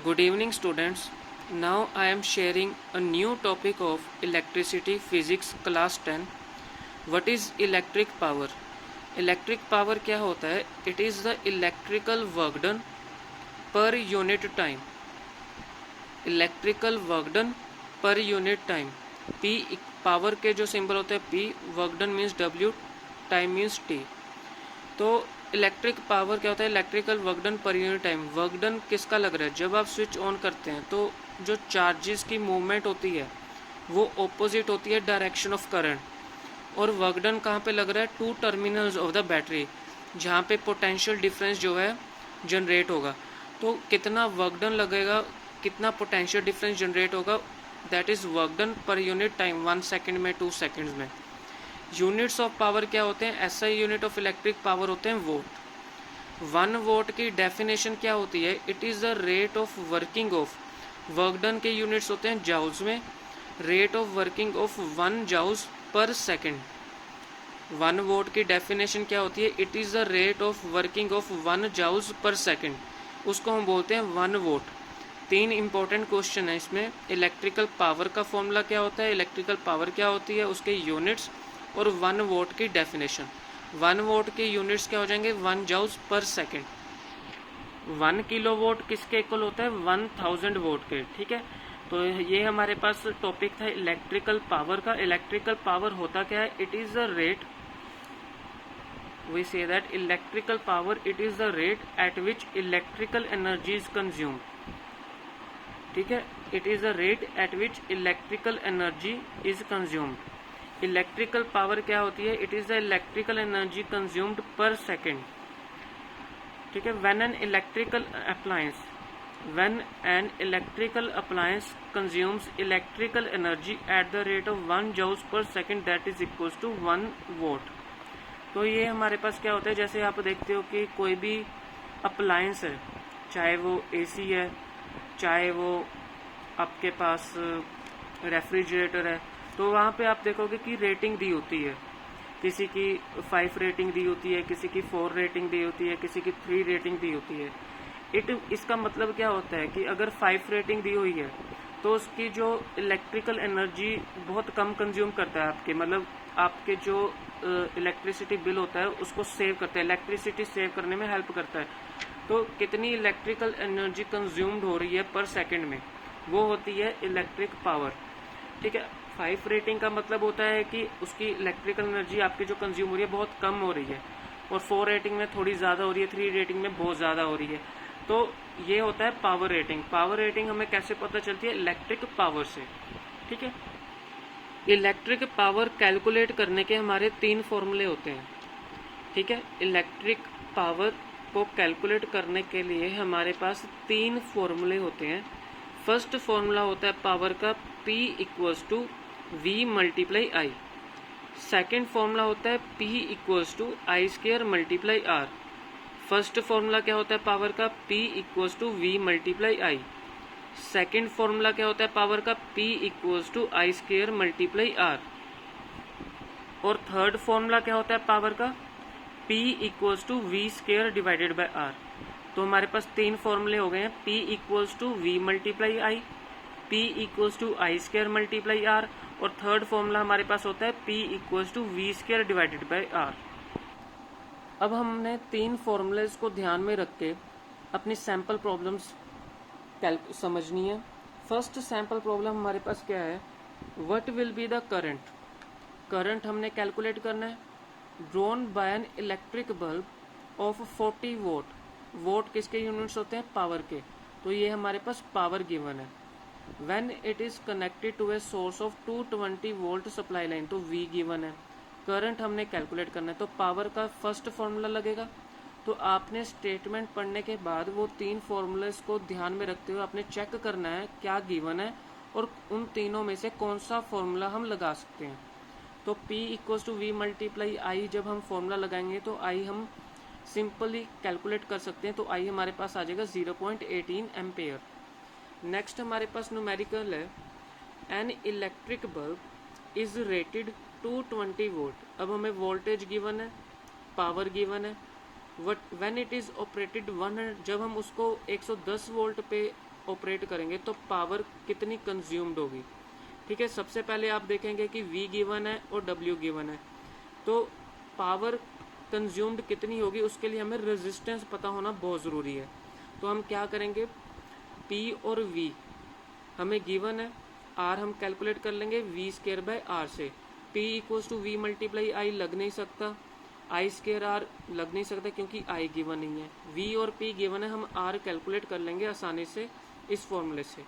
Good evening, students. Now I am sharing a new topic of electricity physics class 10. What is electric power? Electric power क्या होता है? It is the electrical work done per unit time. Electrical work done per unit time. P power के जो symbol होते हैं P, work done means W, time means T. तो electric power क्या होता है? Electrical work done per unit time. Work done किसका लग रहा है? जब आप स्विच ऑन करते हैं तो जो चार्जेस की मूवमेंट होती है वो ऑपोजिट होती है डायरेक्शन ऑफ करंट. और वर्क डन कहाँ पे लग रहा है? Two terminals of the battery, जहाँ पे पोटेंशियल डिफरेंस जो है जनरेट होगा. तो कितना वर्क डन लगेगा, कितना पोटेंशियल डिफरेंस जनरेट होगा, that is work done per unit time. 1 second में, 2 सेकेंड्स में. यूनिट्स ऑफ पावर क्या होते हैं? SI unit of electric power होते हैं वोट. 1 वोट की डेफिनेशन क्या होती है? It is the rate of working of, work done के यूनिट्स होते हैं जाउल्स में. Rate of working of 1 joules पर सेकेंड. 1 वोट की डेफिनेशन क्या होती है? It is the rate of working of 1 joules पर सेकेंड. उसको हम बोलते हैं 1 वोट. 3 इंपॉर्टेंट क्वेश्चन है इसमें. इलेक्ट्रिकल पावर का फॉर्मूला क्या होता है, इलेक्ट्रिकल पावर क्या होती है, उसके यूनिट्स, और 1 वोट की डेफिनेशन. 1 वोट के यूनिट्स क्या हो जाएंगे? 1 जाउल्स पर सेकेंड. 1 किलो वोट किसके इक्वल होता है? 1000 वोट के. ठीक है, तो ये हमारे पास टॉपिक था इलेक्ट्रिकल पावर का. इलेक्ट्रिकल पावर होता क्या है? It is the rate, we say that electrical power it is the rate at which electrical energy is consumed. ठीक है, it is the rate at which electrical energy is consumed. Electrical power क्या होती है? It is the electrical energy consumed per second. ठीक है, when an electrical appliance consumes electrical energy at the rate of 1 joules per second, that is equals to 1 watt. तो ये हमारे पास क्या होता है? जैसे आप देखते हो कि कोई भी अप्लायंस है, चाहे वो एसी है, चाहे वो आपके पास रेफ्रिजरेटर है, तो वहाँ पे आप देखोगे कि रेटिंग दी होती है. किसी की 5 रेटिंग दी होती है, किसी की 4 रेटिंग दी होती है, किसी की 3 रेटिंग दी होती है. इसका मतलब क्या होता है कि अगर 5 रेटिंग दी हुई है तो उसकी जो इलेक्ट्रिकल एनर्जी बहुत कम कंज्यूम करता है आपके, मतलब आपके जो इलेक्ट्रिसिटी बिल होता है उसको सेव करता है, इलेक्ट्रिसिटी सेव करने में हेल्प करता है. तो कितनी इलेक्ट्रिकल एनर्जी कंज्यूम्ड हो रही है पर सेकेंड में, वो होती है इलेक्ट्रिक पावर. ठीक है, 5 रेटिंग का मतलब होता है कि उसकी इलेक्ट्रिकल एनर्जी आपकी जो कंज्यूम हो रही है बहुत कम हो रही है, और 4 रेटिंग में थोड़ी ज़्यादा हो रही है, 3 रेटिंग में बहुत ज़्यादा हो रही है. तो ये होता है पावर रेटिंग. पावर रेटिंग हमें कैसे पता चलती है? इलेक्ट्रिक पावर से. ठीक है, इलेक्ट्रिक पावर कैलकुलेट करने के हमारे 3 फॉर्मूले होते हैं. ठीक है, इलेक्ट्रिक पावर को कैलकुलेट करने के लिए हमारे पास 3 फॉर्मूले होते हैं. फर्स्ट फॉर्मूला होता है पावर का P equals to V multiply I. Second formula होता है P equals to I square multiply R. First formula क्या होता है पावर का? P equals to V multiply I. Second formula क्या होता है पावर का? P equals to I square multiply R. और थर्ड फॉर्मूला क्या होता है पावर का? P equals to V square divided by R. तो हमारे पास 3 फॉर्मूले हो गए हैं. P equals to V multiply I, P equals to I square multiply R, और थर्ड फॉर्मूला हमारे पास होता है P equals to V square divided by R. अब हमने 3 फॉर्मूलेज को ध्यान में रख के अपनी सैम्पल प्रॉब्लम्स समझनी है. फर्स्ट सैम्पल प्रॉब्लम हमारे पास क्या है? What will be the current. Current हमने कैलकुलेट करना है. Drawn by an electric bulb of 40 watt. Watt किसके यूनिट्स होते हैं? पावर के. तो ये हमारे पास पावर गिवन है. When it is connected to a source of 220 volt supply line, तो V गिवन है. करंट हमने कैलकुलेट करना है, तो पावर का फर्स्ट फॉर्मूला लगेगा. तो आपने स्टेटमेंट पढ़ने के बाद वो 3 फॉर्मूलेस को ध्यान में रखते हुए आपने चेक करना है क्या गिवन है और उन तीनों में से कौन सा फॉर्मूला हम लगा सकते हैं. तो P equals to V multiply I जब हम फॉर्मूला लगाएंगे तो I हम सिंपली कैलकुलेट कर सकते हैं. तो I हमारे पास आ जाएगा 0.18 एम्पेयर. नेक्स्ट हमारे पास न्यूमेरिकल है. N electric bulb is rated 220 volt. अब हमें वोल्टेज गिवन है, पावर गिवन है. व्हेन इट इज ऑपरेटेड 100, जब हम उसको 110 वोल्ट पे ऑपरेट करेंगे तो पावर कितनी कंज्यूम्ड होगी। ठीक है, सबसे पहले आप देखेंगे कि V गिवन है और W गिवन है, तो पावर कंज्यूम्ड कितनी होगी उसके लिए हमें रेजिस्टेंस पता होना बहुत ज़रूरी है। तो हम क्या करेंगे, P और V हमें गिवन है, R हम कैलकुलेट कर लेंगे V²/R से। P = V × I लग नहीं सकता, I²R लग नहीं सकता क्योंकि I गिवन नहीं है। V और P गिवन है, हम R कैलकुलेट कर लेंगे आसानी से इस फॉर्मूले से।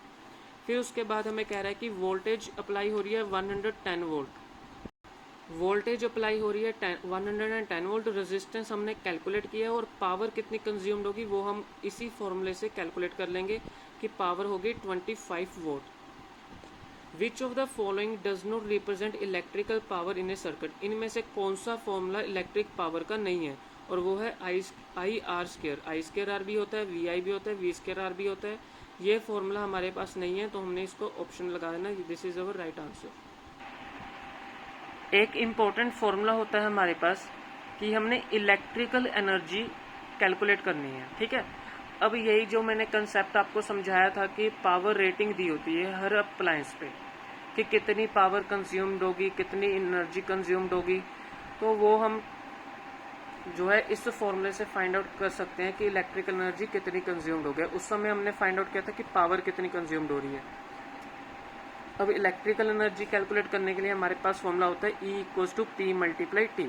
फिर उसके बाद हमें कह रहा है कि वोल्टेज अप्लाई हो रही है 110 वोल्ट, वोल्टेज अप्लाई हो रही है 110 वोल्ट, रेजिस्टेंस हमने कैलकुलेट किया है और पावर कितनी कंज्यूम्ड होगी वो हम इसी फॉर्मूले से कैलकुलेट कर लेंगे कि पावर होगी 25 vote. Which of the following does not represent electrical power in A circuit, इनमें से कौन सा फॉर्मूला इलेक्ट्रिक पावर का नहीं है, और वो है I²R भी होता है, VI भी होता है, V²R भी होता है। ये फॉर्मूला हमारे पास नहीं है तो हमने इसको ऑप्शन लगा देना, this is our right answer. एक इम्पोर्टेंट फॉर्मूला होता है हमारे पास कि हमने इलेक्ट्रिकल एनर्जी कैलकुलेट करनी है। ठीक है, अब यही जो मैंने कंसेप्ट आपको समझाया था कि पावर रेटिंग दी होती है हर अप्लायंस पे कि कितनी पावर कंज्यूम्ड होगी, कितनी एनर्जी कंज्यूम्ड होगी, तो वो हम जो है इस फॉर्मूले से फाइंड आउट कर सकते हैं कि इलेक्ट्रिकल एनर्जी कितनी कंज्यूम्ड हो गया। उस समय हमने फाइंड आउट किया था कि पावर कितनी कंज्यूम्ड हो रही है। अब इलेक्ट्रिकल एनर्जी कैलकुलेट करने के लिए हमारे पास फॉर्मूला होता है E = P × T।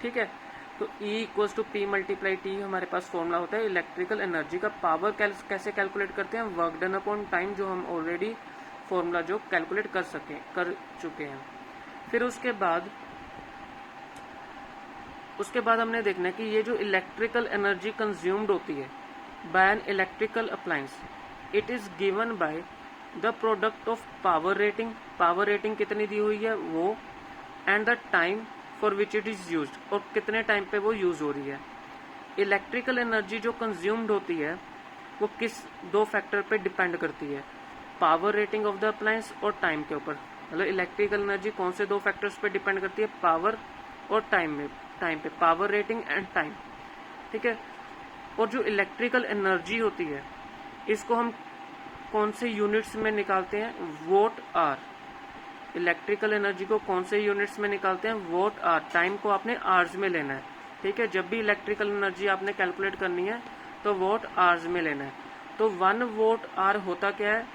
ठीक है, तो E = P × T हमारे पास फॉर्मूला होता है इलेक्ट्रिकल एनर्जी का। पावर कैसे कैलकुलेट करते हैं, वर्क डन अपॉन टाइम, जो हम ऑलरेडी फॉर्मूला जो कैलकुलेट कर चुके हैं। फिर उसके बाद हमने देखना है कि ये जो इलेक्ट्रिकल एनर्जी कंज्यूम्ड होती है by an electrical appliance, it is given by the product of power rating, power rating कितनी दी हुई है वो, and the time for which it is used, और कितने टाइम पे वो यूज हो रही है। इलेक्ट्रिकल एनर्जी जो कंज्यूम्ड होती है वो किस दो फैक्टर पे डिपेंड करती है, power rating of the appliance और टाइम के ऊपर। मतलब इलेक्ट्रिकल एनर्जी कौन से दो फैक्टर्स पे डिपेंड करती है, पावर और टाइम पे, पावर रेटिंग एंड टाइम। ठीक है, और जो इलेक्ट्रिकल एनर्जी होती है इसको हम कौन से यूनिट्स में निकालते हैं, वोट आर। इलेक्ट्रिकल एनर्जी को कौन से यूनिट्स में निकालते हैं, वोट आर। टाइम को आपने आवर्स में लेना है। ठीक है, जब भी इलेक्ट्रिकल एनर्जी आपने कैलकुलेट करनी है तो वोट आवर्स में लेना है। तो 1 वोट आर होता क्या है,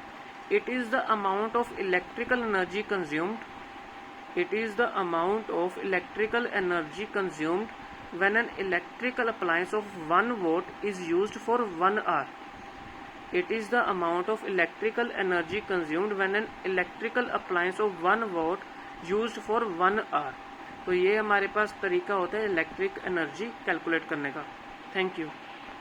it is the amount of electrical energy consumed, it is the amount of electrical energy consumed when an electrical appliance of 1 watt is used for 1 hour. It is the amount of electrical energy consumed when an electrical appliance of 1 watt used for 1 hour. तो ये हमारे पास तरीका होता है electric energy calculate करने का। Thank you.